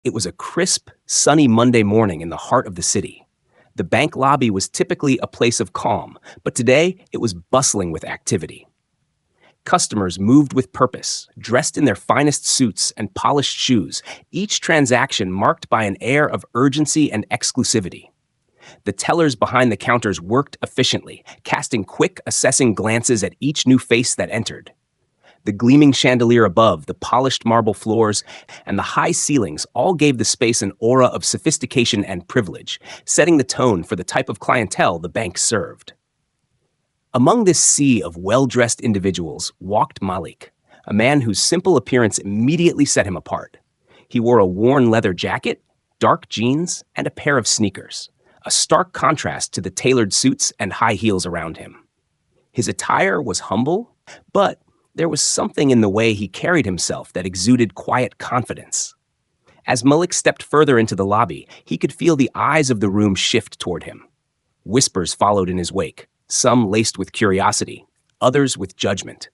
It was a crisp, sunny Monday morning in the heart of the city. The bank lobby was typically a place of calm, but today it was bustling with activity. Customers moved with purpose, dressed in their finest suits and polished shoes, each transaction marked by an air of urgency and exclusivity. The tellers behind the counters worked efficiently, casting quick, assessing glances at each new face that entered. The gleaming chandelier above, the polished marble floors, and the high ceilings all gave the space an aura of sophistication and privilege, setting the tone for the type of clientele the bank served. Among this sea of well-dressed individuals walked Malik, a man whose simple appearance immediately set him apart. He wore a worn leather jacket, dark jeans, and a pair of sneakers, a stark contrast to the tailored suits and high heels around him. His attire was humble, but there was something in the way he carried himself that exuded quiet confidence. As Malik stepped further into the lobby, he could feel the eyes of the room shift toward him. Whispers followed in his wake, some laced with curiosity, others with judgment.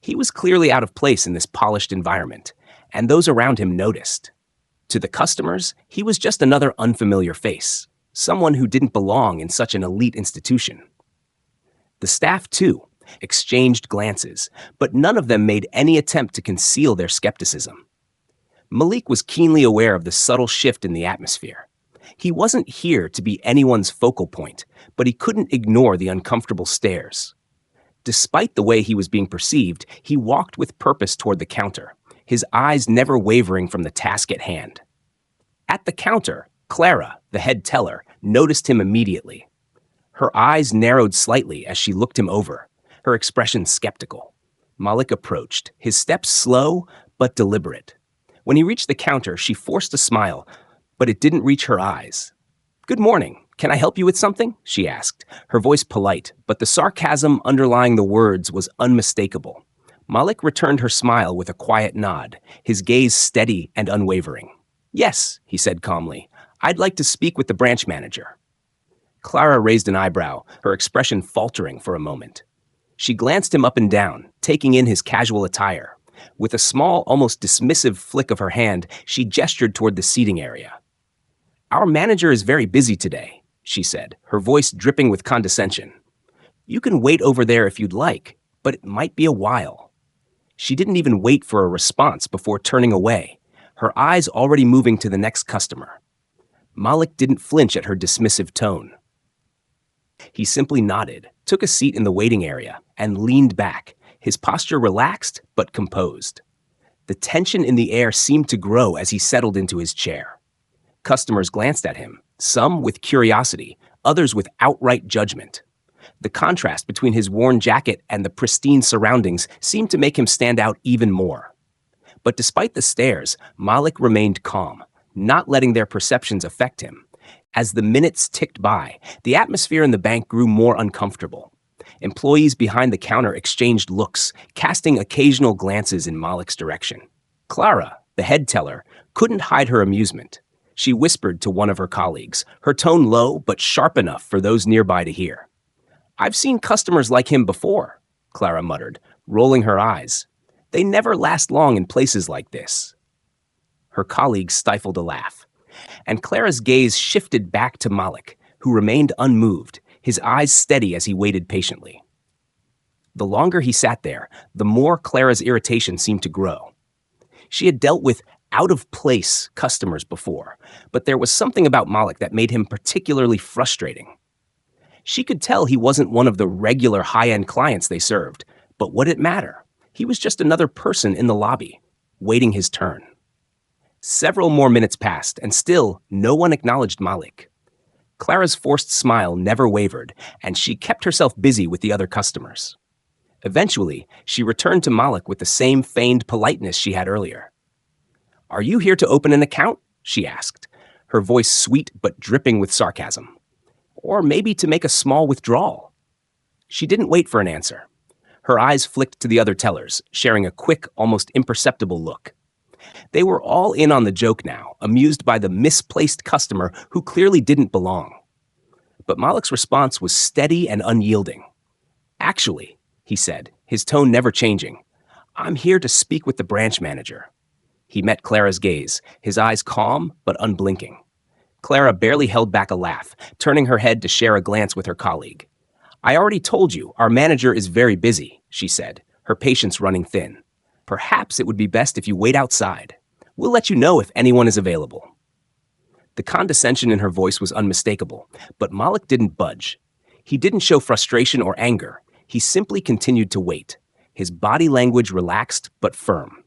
He was clearly out of place in this polished environment, and those around him noticed. To the customers, he was just another unfamiliar face, someone who didn't belong in such an elite institution. The staff, too, exchanged glances, but none of them made any attempt to conceal their skepticism. Malik was keenly aware of the subtle shift in the atmosphere. He wasn't here to be anyone's focal point, but he couldn't ignore the uncomfortable stares. Despite the way he was being perceived, he walked with purpose toward the counter, his eyes never wavering from the task at hand. At the counter, Clara, the head teller, noticed him immediately. Her eyes narrowed slightly as she looked him over, her expression skeptical. Malik approached, his steps slow but deliberate. When he reached the counter, she forced a smile, but it didn't reach her eyes. "Good morning. Can I help you with something?" she asked, her voice polite, but the sarcasm underlying the words was unmistakable. Malik returned her smile with a quiet nod, his gaze steady and unwavering. "Yes," he said calmly. "I'd like to speak with the branch manager." Clara raised an eyebrow, her expression faltering for a moment. She glanced him up and down, taking in his casual attire. With a small, almost dismissive flick of her hand, she gestured toward the seating area. "Our manager is very busy today," she said, her voice dripping with condescension. "You can wait over there if you'd like, but it might be a while." She didn't even wait for a response before turning away, her eyes already moving to the next customer. Malik didn't flinch at her dismissive tone. He simply nodded, took a seat in the waiting area, and leaned back, his posture relaxed but composed. The tension in the air seemed to grow as he settled into his chair. Customers glanced at him, some with curiosity, others with outright judgment. The contrast between his worn jacket and the pristine surroundings seemed to make him stand out even more. But despite the stares, Malik remained calm, not letting their perceptions affect him. As the minutes ticked by, the atmosphere in the bank grew more uncomfortable. Employees behind the counter exchanged looks, casting occasional glances in Malik's direction. Clara, the head teller, couldn't hide her amusement. She whispered to one of her colleagues, her tone low but sharp enough for those nearby to hear. "I've seen customers like him before," Clara muttered, rolling her eyes. "They never last long in places like this." Her colleague stifled a laugh, and Clara's gaze shifted back to Malik, who remained unmoved, his eyes steady as he waited patiently. The longer he sat there, the more Clara's irritation seemed to grow. She had dealt with out-of-place customers before, but there was something about Malik that made him particularly frustrating. She could tell he wasn't one of the regular high-end clients they served, but would it matter? He was just another person in the lobby, waiting his turn. Several more minutes passed, and still no one acknowledged Malik. Clara's forced smile never wavered, and she kept herself busy with the other customers. Eventually, she returned to Malik with the same feigned politeness she had earlier. "Are you here to open an account?" she asked, her voice sweet but dripping with sarcasm. "Or maybe to make a small withdrawal?" She didn't wait for an answer. Her eyes flicked to the other tellers, sharing a quick, almost imperceptible look. They were all in on the joke now, amused by the misplaced customer who clearly didn't belong. But Malik's response was steady and unyielding. "Actually," he said, his tone never changing, "I'm here to speak with the branch manager." He met Clara's gaze, his eyes calm but unblinking. Clara barely held back a laugh, turning her head to share a glance with her colleague. "I already told you, our manager is very busy," she said, her patience running thin. "Perhaps it would be best if you wait outside. We'll let you know if anyone is available." The condescension in her voice was unmistakable, but Malik didn't budge. He didn't show frustration or anger. He simply continued to wait, his body language relaxed but firm.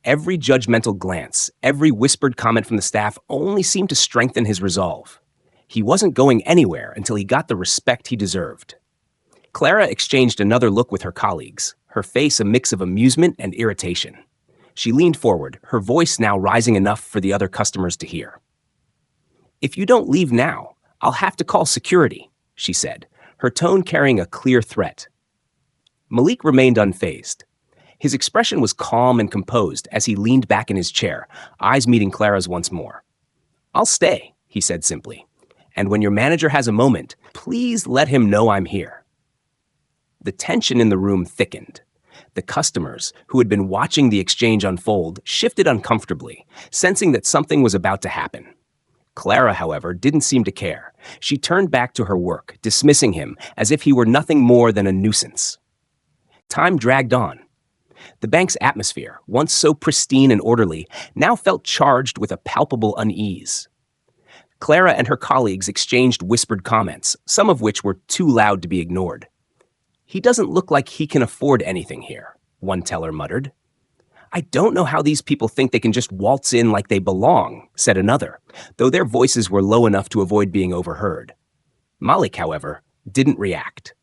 Every judgmental glance, every whispered comment from the staff only seemed to strengthen his resolve. He wasn't going anywhere until he got the respect he deserved. Clara exchanged another look with her colleagues, her face a mix of amusement and irritation. She leaned forward, her voice now rising enough for the other customers to hear. "If you don't leave now, I'll have to call security," she said, her tone carrying a clear threat. Malik remained unfazed. His expression was calm and composed as he leaned back in his chair, eyes meeting Clara's once more. "I'll stay," he said simply. "And when your manager has a moment, please let him know I'm here." The tension in the room thickened. The customers, who had been watching the exchange unfold, shifted uncomfortably, sensing that something was about to happen. Clara, however, didn't seem to care. She turned back to her work, dismissing him as if he were nothing more than a nuisance. Time dragged on. The bank's atmosphere, once so pristine and orderly, now felt charged with a palpable unease. Clara and her colleagues exchanged whispered comments, some of which were too loud to be ignored. "He doesn't look like he can afford anything here," one teller muttered. "I don't know how these people think they can just waltz in like they belong," said another, though their voices were low enough to avoid being overheard. Malik, however, didn't react.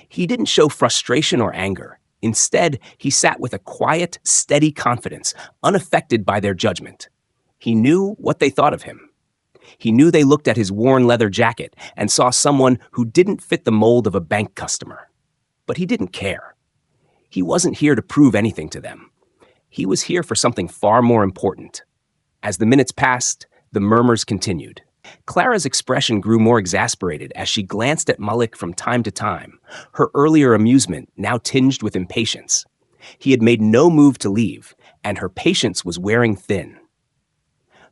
He didn't show frustration or anger. Instead, he sat with a quiet, steady confidence, unaffected by their judgment. He knew what they thought of him. He knew they looked at his worn leather jacket and saw someone who didn't fit the mold of a bank customer. But he didn't care. He wasn't here to prove anything to them. He was here for something far more important. As the minutes passed, the murmurs continued. Clara's expression grew more exasperated as she glanced at Malik from time to time, her earlier amusement now tinged with impatience. He had made no move to leave, and her patience was wearing thin.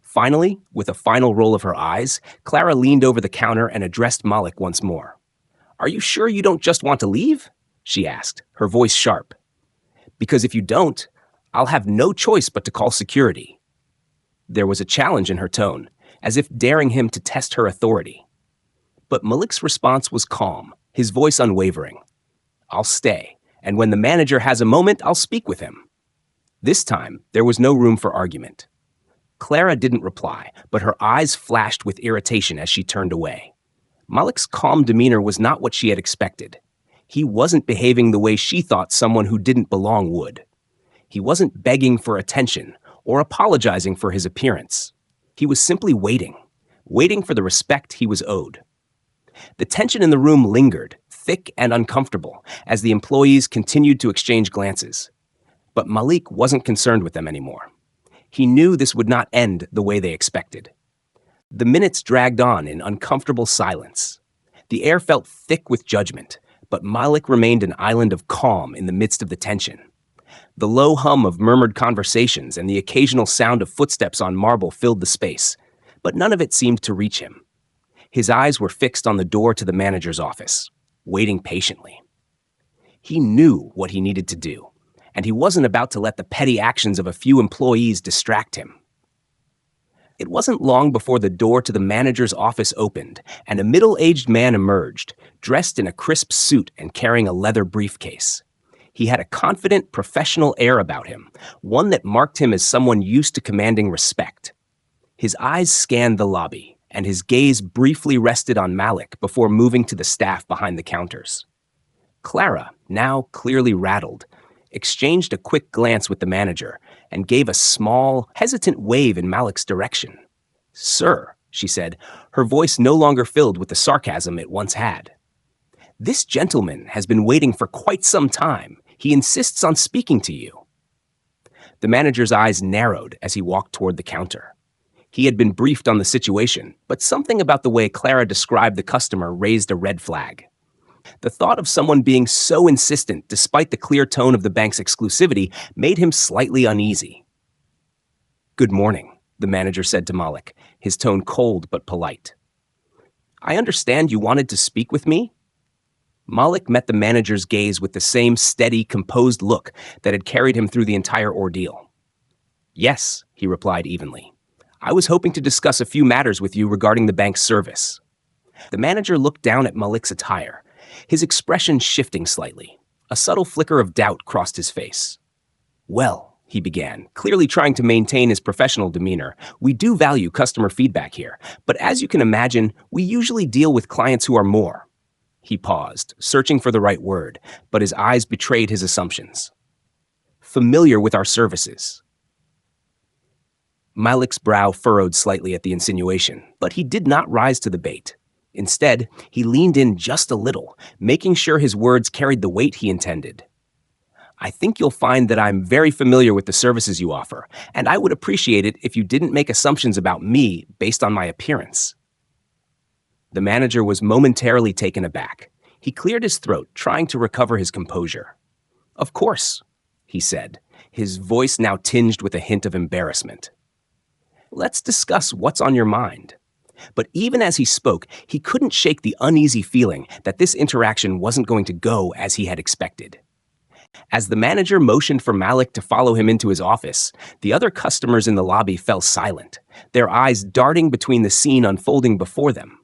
Finally, with a final roll of her eyes, Clara leaned over the counter and addressed Malik once more. "Are you sure you don't just want to leave?" she asked, her voice sharp. "Because if you don't, I'll have no choice but to call security." There was a challenge in her tone, as if daring him to test her authority. But Malik's response was calm, his voice unwavering. "I'll stay, and when the manager has a moment, I'll speak with him." This time, there was no room for argument. Clara didn't reply, but her eyes flashed with irritation as she turned away. Malik's calm demeanor was not what she had expected. He wasn't behaving the way she thought someone who didn't belong would. He wasn't begging for attention or apologizing for his appearance. He was simply waiting for the respect he was owed. The tension in the room lingered, thick and uncomfortable, as the employees continued to exchange glances. But Malik wasn't concerned with them anymore. He knew this would not end the way they expected. The minutes dragged on in uncomfortable silence. The air felt thick with judgment, but Malik remained an island of calm in the midst of the tension. The low hum of murmured conversations and the occasional sound of footsteps on marble filled the space, but none of it seemed to reach him. His eyes were fixed on the door to the manager's office, waiting patiently. He knew what he needed to do, and he wasn't about to let the petty actions of a few employees distract him. It wasn't long before the door to the manager's office opened, and a middle-aged man emerged, dressed in a crisp suit and carrying a leather briefcase. He had a confident, professional air about him, one that marked him as someone used to commanding respect. His eyes scanned the lobby, and his gaze briefly rested on Malik before moving to the staff behind the counters. Clara, now clearly rattled, exchanged a quick glance with the manager and gave a small, hesitant wave in Malik's direction. "Sir," she said, her voice no longer filled with the sarcasm it once had. "This gentleman has been waiting for quite some time. He insists on speaking to you." The manager's eyes narrowed as he walked toward the counter. He had been briefed on the situation, but something about the way Clara described the customer raised a red flag. The thought of someone being so insistent despite the clear tone of the bank's exclusivity made him slightly uneasy. Good morning, the manager said to Malik, his tone cold but polite. I understand you wanted to speak with me? Malik met the manager's gaze with the same steady, composed look that had carried him through the entire ordeal. Yes, he replied evenly. I was hoping to discuss a few matters with you regarding the bank's service. The manager looked down at Malik's attire, his expression shifting slightly. A subtle flicker of doubt crossed his face. Well, he began, clearly trying to maintain his professional demeanor, we do value customer feedback here, but as you can imagine, we usually deal with clients who are more. He paused, searching for the right word, but his eyes betrayed his assumptions. Familiar with our services. Malik's brow furrowed slightly at the insinuation, but he did not rise to the bait. Instead, he leaned in just a little, making sure his words carried the weight he intended. I think you'll find that I'm very familiar with the services you offer, and I would appreciate it if you didn't make assumptions about me based on my appearance. The manager was momentarily taken aback. He cleared his throat, trying to recover his composure. Of course, he said, his voice now tinged with a hint of embarrassment. Let's discuss what's on your mind. But even as he spoke, he couldn't shake the uneasy feeling that this interaction wasn't going to go as he had expected. As the manager motioned for Malik to follow him into his office, the other customers in the lobby fell silent, their eyes darting between the scene unfolding before them.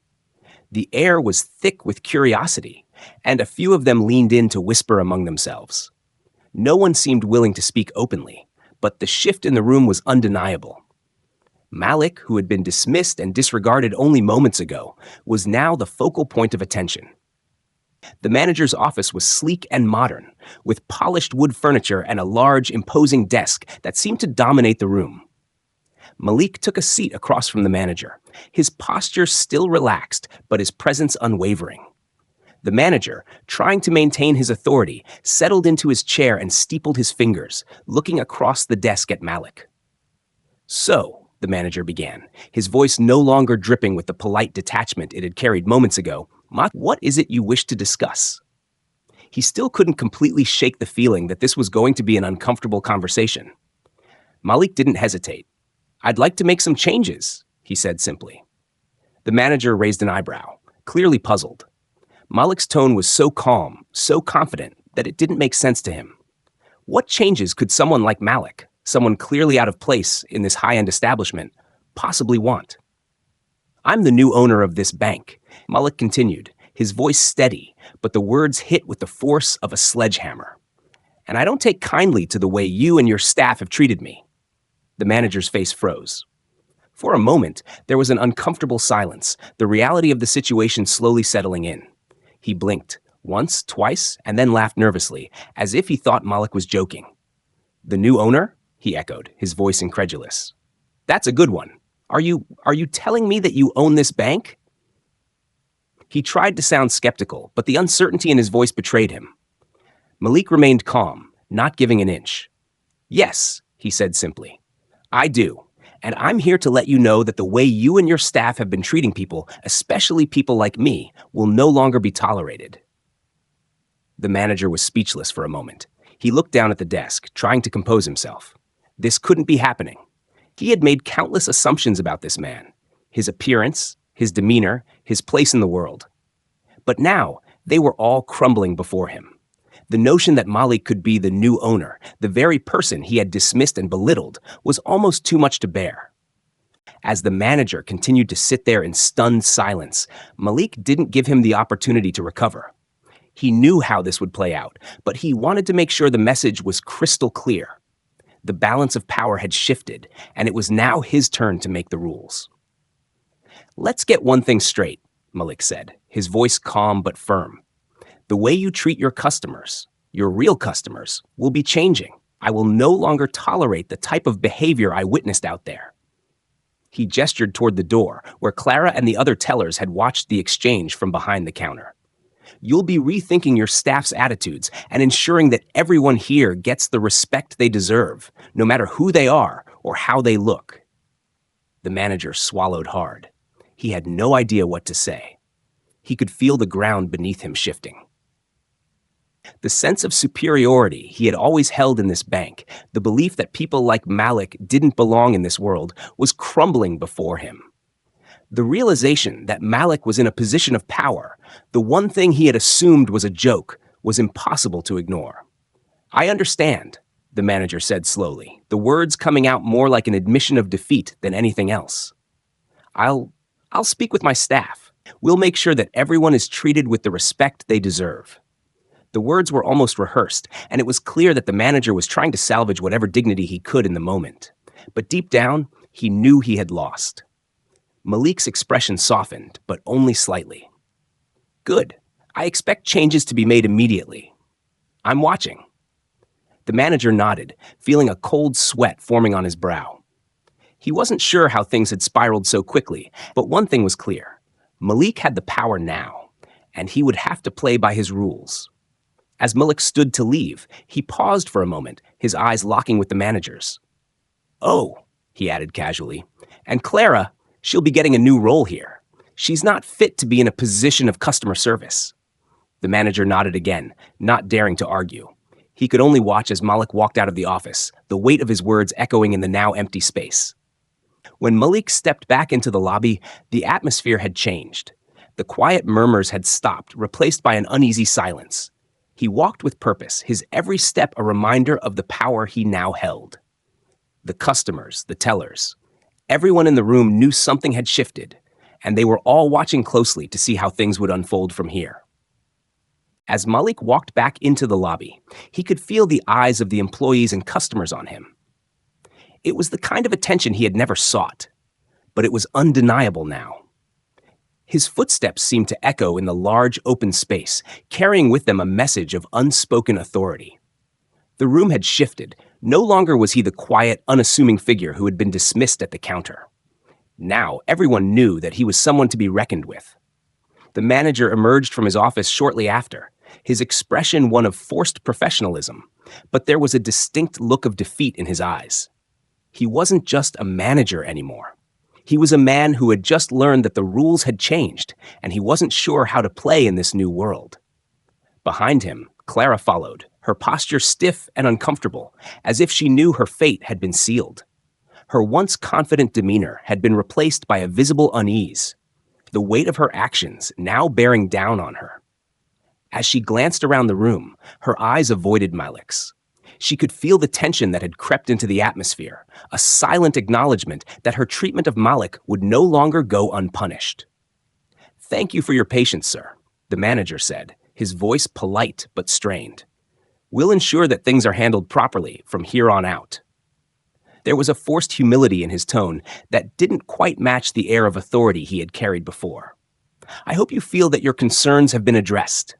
The air was thick with curiosity, and a few of them leaned in to whisper among themselves. No one seemed willing to speak openly, but the shift in the room was undeniable. Malik, who had been dismissed and disregarded only moments ago, was now the focal point of attention. The manager's office was sleek and modern, with polished wood furniture and a large, imposing desk that seemed to dominate the room. Malik took a seat across from the manager, his posture still relaxed, but his presence unwavering. The manager, trying to maintain his authority, settled into his chair and steepled his fingers, looking across the desk at Malik. So, the manager began, his voice no longer dripping with the polite detachment it had carried moments ago, what is it you wish to discuss? He still couldn't completely shake the feeling that this was going to be an uncomfortable conversation. Malik didn't hesitate. I'd like to make some changes, he said simply. The manager raised an eyebrow, clearly puzzled. Malik's tone was so calm, so confident, that it didn't make sense to him. What changes could someone like Malik, someone clearly out of place in this high-end establishment, possibly want? I'm the new owner of this bank, Malik continued, his voice steady, but the words hit with the force of a sledgehammer. And I don't take kindly to the way you and your staff have treated me. The manager's face froze. For a moment, there was an uncomfortable silence, the reality of the situation slowly settling in. He blinked, once, twice, and then laughed nervously, as if he thought Malik was joking. The new owner? He echoed, his voice incredulous. That's a good one. Are you telling me that you own this bank? He tried to sound skeptical, but the uncertainty in his voice betrayed him. Malik remained calm, not giving an inch. Yes, he said simply. I do, and I'm here to let you know that the way you and your staff have been treating people, especially people like me, will no longer be tolerated. The manager was speechless for a moment. He looked down at the desk, trying to compose himself. This couldn't be happening. He had made countless assumptions about this man, his appearance, his demeanor, his place in the world. But now, they were all crumbling before him. The notion that Malik could be the new owner, the very person he had dismissed and belittled, was almost too much to bear. As the manager continued to sit there in stunned silence, Malik didn't give him the opportunity to recover. He knew how this would play out, but he wanted to make sure the message was crystal clear. The balance of power had shifted, and it was now his turn to make the rules. Let's get one thing straight, Malik said, his voice calm but firm. The way you treat your customers, your real customers, will be changing. I will no longer tolerate the type of behavior I witnessed out there. He gestured toward the door, where Clara and the other tellers had watched the exchange from behind the counter. You'll be rethinking your staff's attitudes and ensuring that everyone here gets the respect they deserve, no matter who they are or how they look. The manager swallowed hard. He had no idea what to say. He could feel the ground beneath him shifting. The sense of superiority he had always held in this bank, the belief that people like Malik didn't belong in this world, was crumbling before him. The realization that Malik was in a position of power, the one thing he had assumed was a joke, was impossible to ignore. "I understand," the manager said slowly, the words coming out more like an admission of defeat than anything else. I'll speak with my staff. We'll make sure that everyone is treated with the respect they deserve." The words were almost rehearsed, and it was clear that the manager was trying to salvage whatever dignity he could in the moment. But deep down, he knew he had lost. Malik's expression softened, but only slightly. "Good. I expect changes to be made immediately. I'm watching." The manager nodded, feeling a cold sweat forming on his brow. He wasn't sure how things had spiraled so quickly, but one thing was clear. Malik had the power now, and he would have to play by his rules. As Malik stood to leave, he paused for a moment, his eyes locking with the manager's. "Oh," he added casually, "and Clara, she'll be getting a new role here. She's not fit to be in a position of customer service." The manager nodded again, not daring to argue. He could only watch as Malik walked out of the office, the weight of his words echoing in the now empty space. When Malik stepped back into the lobby, the atmosphere had changed. The quiet murmurs had stopped, replaced by an uneasy silence. He walked with purpose, his every step a reminder of the power he now held. The customers, the tellers, everyone in the room knew something had shifted, and they were all watching closely to see how things would unfold from here. As Malik walked back into the lobby, he could feel the eyes of the employees and customers on him. It was the kind of attention he had never sought, but it was undeniable now. His footsteps seemed to echo in the large open space, carrying with them a message of unspoken authority. The room had shifted. No longer was he the quiet, unassuming figure who had been dismissed at the counter. Now everyone knew that he was someone to be reckoned with. The manager emerged from his office shortly after, his expression one of forced professionalism, but there was a distinct look of defeat in his eyes. He wasn't just a manager anymore. He was a man who had just learned that the rules had changed, and he wasn't sure how to play in this new world. Behind him, Clara followed, her posture stiff and uncomfortable, as if she knew her fate had been sealed. Her once confident demeanor had been replaced by a visible unease, the weight of her actions now bearing down on her. As she glanced around the room, her eyes avoided Malik's. She could feel the tension that had crept into the atmosphere, a silent acknowledgement that her treatment of Malik would no longer go unpunished. "Thank you for your patience, sir," the manager said, his voice polite but strained. "We'll ensure that things are handled properly from here on out." There was a forced humility in his tone that didn't quite match the air of authority he had carried before. "I hope you feel that your concerns have been addressed."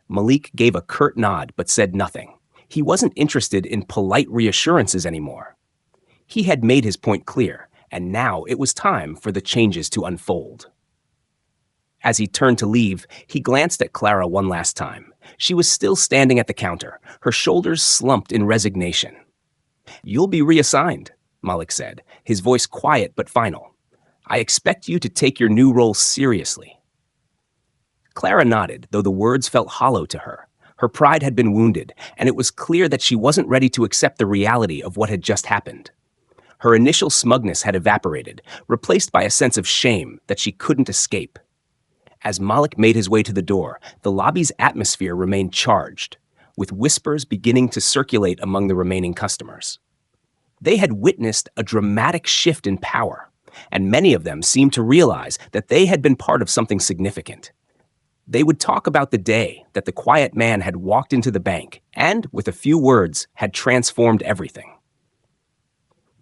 Malik gave a curt nod but said nothing. He wasn't interested in polite reassurances anymore. He had made his point clear, and now it was time for the changes to unfold. As he turned to leave, he glanced at Clara one last time. She was still standing at the counter, her shoulders slumped in resignation. "You'll be reassigned," Malik said, his voice quiet but final. "I expect you to take your new role seriously." Clara nodded, though the words felt hollow to her. Her pride had been wounded, and it was clear that she wasn't ready to accept the reality of what had just happened. Her initial smugness had evaporated, replaced by a sense of shame that she couldn't escape. As Malik made his way to the door, the lobby's atmosphere remained charged, with whispers beginning to circulate among the remaining customers. They had witnessed a dramatic shift in power, and many of them seemed to realize that they had been part of something significant. They would talk about the day that the quiet man had walked into the bank and, with a few words, had transformed everything.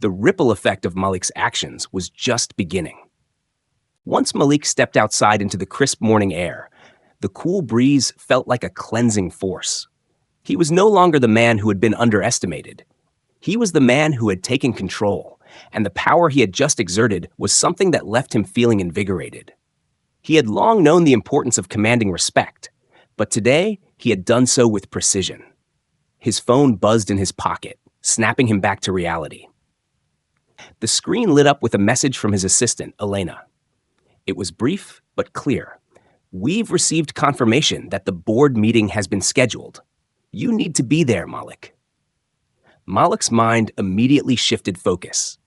The ripple effect of Malik's actions was just beginning. Once Malik stepped outside into the crisp morning air, the cool breeze felt like a cleansing force. He was no longer the man who had been underestimated. He was the man who had taken control, and the power he had just exerted was something that left him feeling invigorated. He had long known the importance of commanding respect, but today he had done so with precision. His phone buzzed in his pocket, snapping him back to reality. The screen lit up with a message from his assistant, Elena. It was brief but clear. "We've received confirmation that the board meeting has been scheduled." You need to be there, Malik. Malik's mind immediately shifted focus.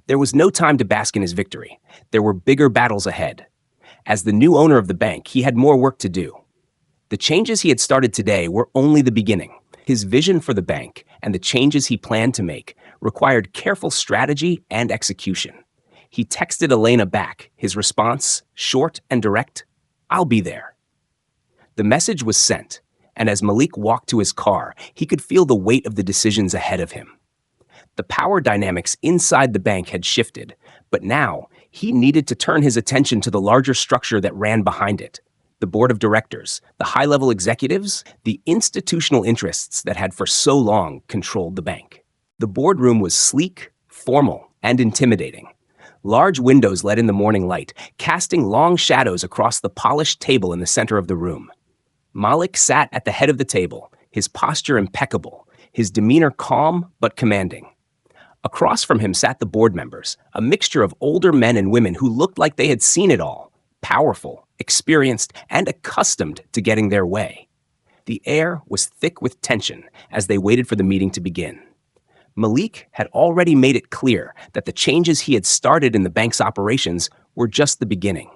There was no time to bask in his victory. There were bigger battles ahead. As the new owner of the bank, he had more work to do. The changes he had started today were only the beginning. His vision for the bank and the changes he planned to make required careful strategy and execution. He texted Elena back, his response, short and direct, "I'll be there." The message was sent, and as Malik walked to his car, he could feel the weight of the decisions ahead of him. The power dynamics inside the bank had shifted, but now he needed to turn his attention to the larger structure that ran behind it. The board of directors, the high-level executives, the institutional interests that had for so long controlled the bank. The boardroom was sleek, formal, and intimidating. Large windows let in the morning light, casting long shadows across the polished table in the center of the room. Malik sat at the head of the table, his posture impeccable, his demeanor calm but commanding. Across from him sat the board members, a mixture of older men and women who looked like they had seen it all, powerful, experienced, and accustomed to getting their way. The air was thick with tension as they waited for the meeting to begin. Malik had already made it clear that the changes he had started in the bank's operations were just the beginning.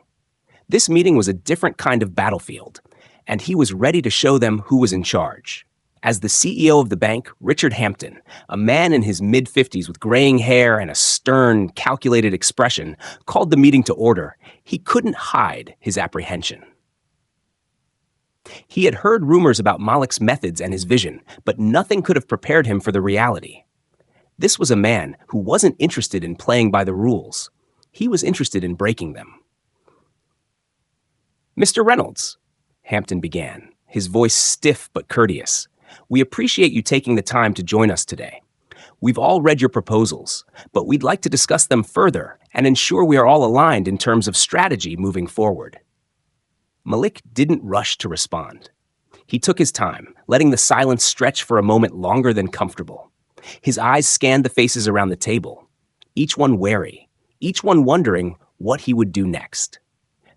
This meeting was a different kind of battlefield, and he was ready to show them who was in charge. As the CEO of the bank, Richard Hampton, a man in his mid-50s with graying hair and a stern, calculated expression, called the meeting to order, he couldn't hide his apprehension. He had heard rumors about Malik's methods and his vision, but nothing could have prepared him for the reality. This was a man who wasn't interested in playing by the rules. He was interested in breaking them. "Mr. Reynolds," Hampton began, his voice stiff but courteous, "we appreciate you taking the time to join us today. We've all read your proposals, but we'd like to discuss them further and ensure we are all aligned in terms of strategy moving forward." Malik didn't rush to respond. He took his time, letting the silence stretch for a moment longer than comfortable. His eyes scanned the faces around the table, each one wary, each one wondering what he would do next.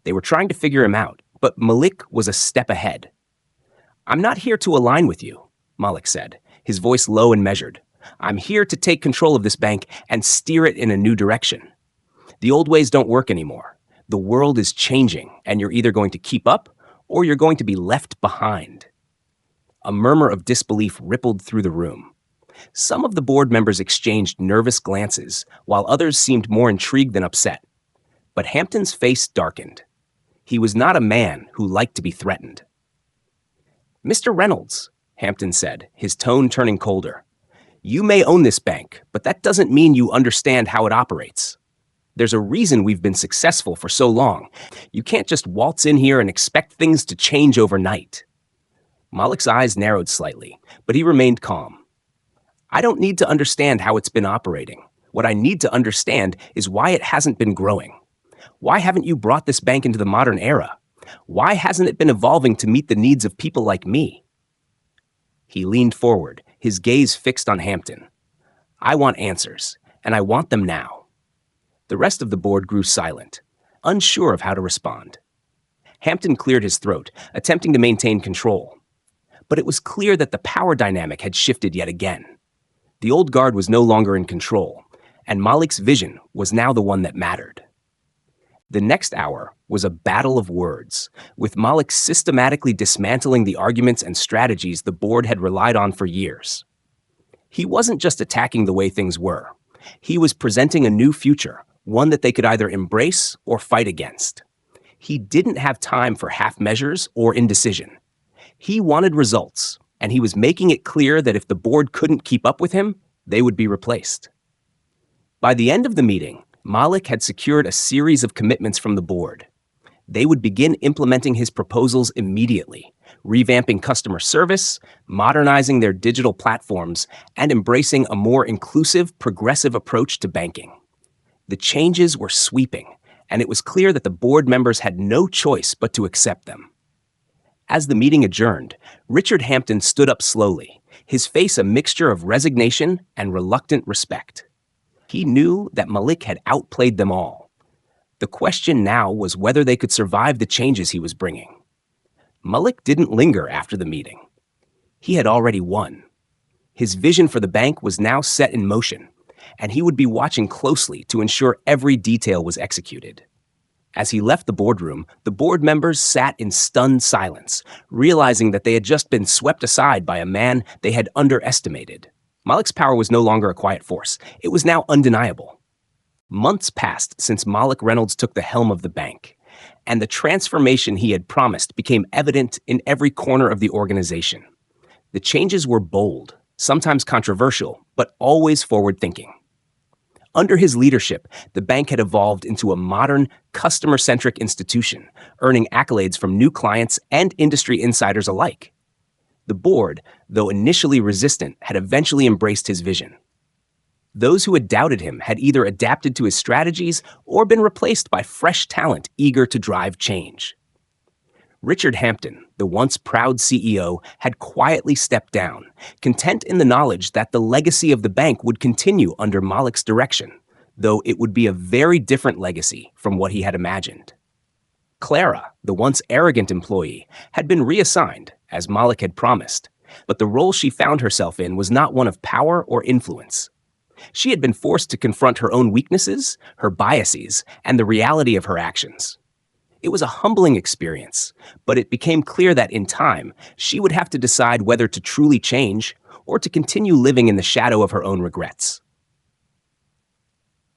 They were trying to figure him out, but Malik was a step ahead. "I'm not here to align with you," Malik said, his voice low and measured. "I'm here to take control of this bank and steer it in a new direction. The old ways don't work anymore. The world is changing, and you're either going to keep up or you're going to be left behind." A murmur of disbelief rippled through the room. Some of the board members exchanged nervous glances, while others seemed more intrigued than upset. But Hampton's face darkened. He was not a man who liked to be threatened. "Mr. Reynolds," Hampton said, his tone turning colder, "you may own this bank, but that doesn't mean you understand how it operates. There's a reason we've been successful for so long. You can't just waltz in here and expect things to change overnight." Malik's eyes narrowed slightly, but he remained calm. "I don't need to understand how it's been operating. What I need to understand is why it hasn't been growing. Why haven't you brought this bank into the modern era? Why hasn't it been evolving to meet the needs of people like me?" He leaned forward, his gaze fixed on Hampton. "I want answers, and I want them now." The rest of the board grew silent, unsure of how to respond. Hampton cleared his throat, attempting to maintain control. But it was clear that the power dynamic had shifted yet again. The old guard was no longer in control, and Malik's vision was now the one that mattered. The next hour was a battle of words, with Malik systematically dismantling the arguments and strategies the board had relied on for years. He wasn't just attacking the way things were. He was presenting a new future, one that they could either embrace or fight against. He didn't have time for half measures or indecision. He wanted results, and he was making it clear that if the board couldn't keep up with him, they would be replaced. By the end of the meeting, Malik had secured a series of commitments from the board. They would begin implementing his proposals immediately, revamping customer service, modernizing their digital platforms, and embracing a more inclusive, progressive approach to banking. The changes were sweeping, and it was clear that the board members had no choice but to accept them. As the meeting adjourned, Richard Hampton stood up slowly, his face a mixture of resignation and reluctant respect. He knew that Malik had outplayed them all. The question now was whether they could survive the changes he was bringing. Malik didn't linger after the meeting. He had already won. His vision for the bank was now set in motion, and he would be watching closely to ensure every detail was executed. As he left the boardroom, the board members sat in stunned silence, realizing that they had just been swept aside by a man they had underestimated. Malik's power was no longer a quiet force. It was now undeniable. Months passed since Malik Reynolds took the helm of the bank, and the transformation he had promised became evident in every corner of the organization. The changes were bold, sometimes controversial, but always forward-thinking. Under his leadership, the bank had evolved into a modern, customer-centric institution, earning accolades from new clients and industry insiders alike. The board, though initially resistant, had eventually embraced his vision. Those who had doubted him had either adapted to his strategies or been replaced by fresh talent eager to drive change. Richard Hampton, the once proud CEO, had quietly stepped down, content in the knowledge that the legacy of the bank would continue under Malik's direction, though it would be a very different legacy from what he had imagined. Clara, the once arrogant employee, had been reassigned, as Malik had promised, but the role she found herself in was not one of power or influence. She had been forced to confront her own weaknesses, her biases, and the reality of her actions. It was a humbling experience, but it became clear that in time, she would have to decide whether to truly change or to continue living in the shadow of her own regrets.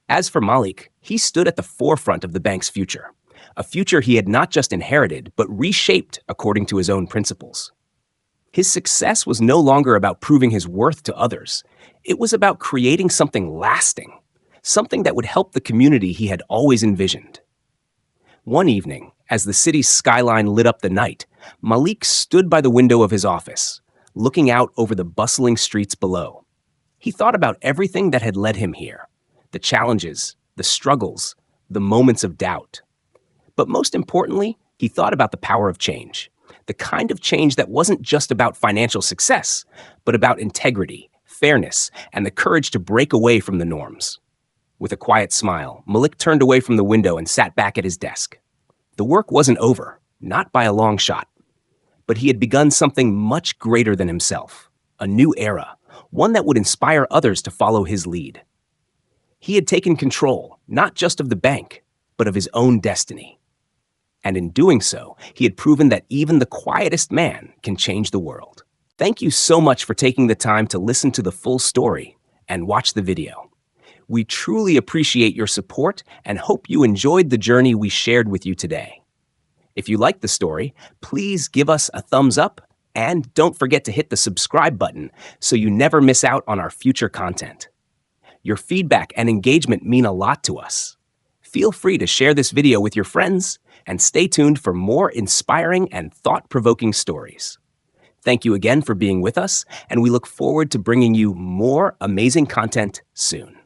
As for Malik, he stood at the forefront of the bank's future, a future he had not just inherited, but reshaped according to his own principles. His success was no longer about proving his worth to others. It was about creating something lasting, something that would help the community he had always envisioned. One evening, as the city's skyline lit up the night, Malik stood by the window of his office, looking out over the bustling streets below. He thought about everything that had led him here, the challenges, the struggles, the moments of doubt. But most importantly, he thought about the power of change, the kind of change that wasn't just about financial success, but about integrity, fairness, and the courage to break away from the norms. With a quiet smile, Malik turned away from the window and sat back at his desk. The work wasn't over, not by a long shot. But he had begun something much greater than himself, a new era, one that would inspire others to follow his lead. He had taken control, not just of the bank, but of his own destiny. And in doing so, he had proven that even the quietest man can change the world. Thank you so much for taking the time to listen to the full story and watch the video. We truly appreciate your support and hope you enjoyed the journey we shared with you today. If you liked the story, please give us a thumbs up and don't forget to hit the subscribe button so you never miss out on our future content. Your feedback and engagement mean a lot to us. Feel free to share this video with your friends and stay tuned for more inspiring and thought-provoking stories. Thank you again for being with us, and we look forward to bringing you more amazing content soon.